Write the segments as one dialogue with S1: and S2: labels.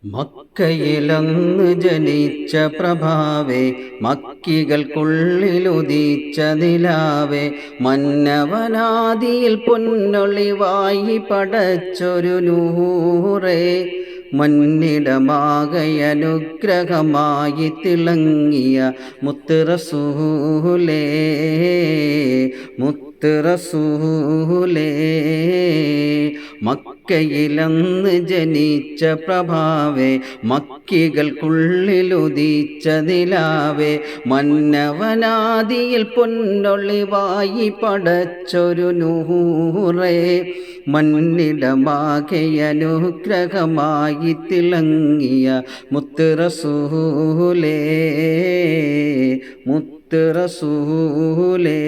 S1: മക്കയിലന്ന് ജനിച്ച പ്രഭാവേ, മക്കികൾക്കുള്ളിലുദിച്ച നിലാവേ, മന്നവനാദിയിൽ പൊന്നൊളിവായി പടച്ചൊരു നൂറേ, മന്നിടമാകയനുഗ്രഹമായി തിളങ്ങിയ മുത്ത് റസൂലേ, മുത്ത് റസൂലേ. മക്കയിലന്ന് ജനിച്ച പ്രഭാവേ, മക്കികൾക്കുള്ളിലുദിച്ച നിലാവേ, മന്നവനാദിയിൽ പൊന്നൊളിവായി പടച്ചൊരു നൂറേ, മന്നിടമാകയനുഗ്രഹമായി തിളങ്ങിയ മുത്ത് റസൂലേ, മുത്ത് റസൂലേ.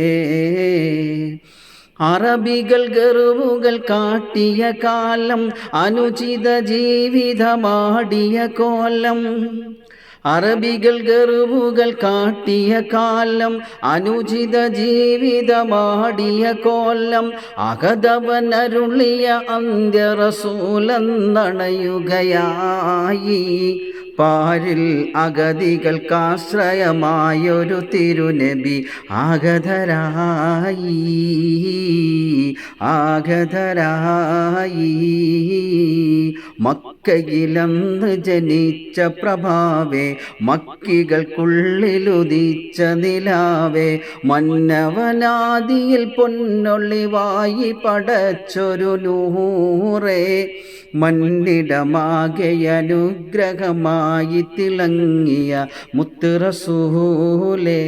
S1: അറബികൾ ഗർവുകൾ കാട്ടിയ കാലം, അനുചിത ജീവിതമാടിയ കോലം. അറബികൾ ഗർവുകൾ കാട്ടിയ കാലം, അനുചിത ജീവിതമാടിയ കോലം. അകതവനരുളിയ അന്ത്യ റസൂലെന്നണയുകയായി, പാരിൽ അഗതികൾക്കാശ്രയമായൊരു തിരുനബി ആഗതരായി, ആഗതരായി. മക്കയിലന്ന് ജനിച്ച പ്രഭാവേ, മക്കികൾക്കുള്ളിലുദിച്ച നിലാവേ, മന്നവനാദിയിൽ പൊന്നൊളിവായി പടച്ചൊരു നൂറേ, മന്നിടമാകയനുഗ്രഹമായി തിളങ്ങിയ മുത്ത് റസൂലേ,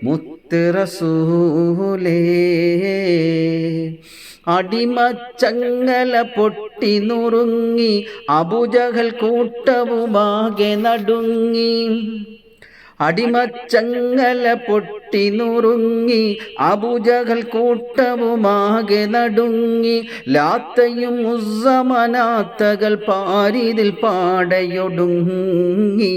S1: മുത്ത് റസൂലേ. അടിമച്ചങ്ങല പൊട്ടി നുറുങ്ങി, അബൂജഹൽ കൂട്ടവുമാകെ നടുങ്ങി. അടിമച്ചങ്ങല പൊട്ടി നുറുങ്ങി, അബൂജഹൽ കൂട്ടവുമാകെ നടുങ്ങി. ലാത്തയും ഉസ്സമനാത്തകൾ പാരിതിൽ പാടയൊടുങ്ങി.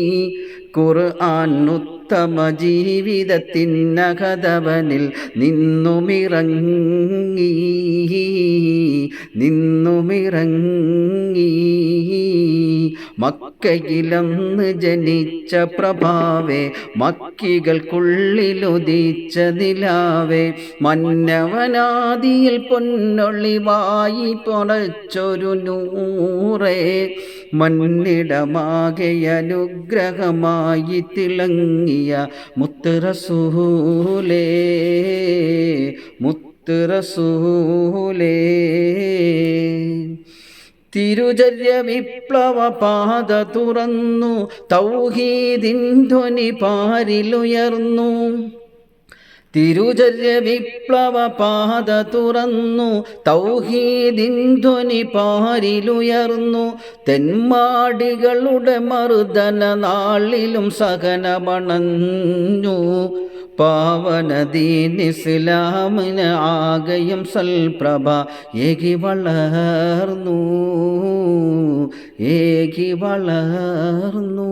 S1: ഖുർആൻ ഉത്തമ ജീവിതത്തിനകതവനിൽ നിന്നുമിറങ്ങി, നിന്നുമിറങ്ങി. മക്കയിലന്ന് ജനിച്ച പ്രഭാവേ, മക്കികൾക്കുള്ളിലുദിച്ച നിലാവേ, മന്നവനാദിയിൽ പൊന്നൊളിവായി പടച്ചൊരു നൂറേ, മന്നിടമാകയനുഗ്രഹമായി തിളങ്ങിയ മുത്ത് റസൂലേ, മുത്ത് റസൂലേ. തിരുചര്യ വിപ്ലവ പാത തുറന്നു, തൗഹീദിൻ ധ്വനി പാരിലുയർന്നു. തിരുചര്യ വിപ്ലവ പാത തുറന്നു, തൗഹീദിൻ ധ്വനി പാരിലുയർന്നു. തെന്മാടികളുടെ മർദന നാളിലും സഹനമണഞ്ഞു. പാവനദീൻ ഇസ്ലാമിന് ആകയും സൽപ്രഭ ഏകി വളർന്നു, ഏകി വളർന്നു.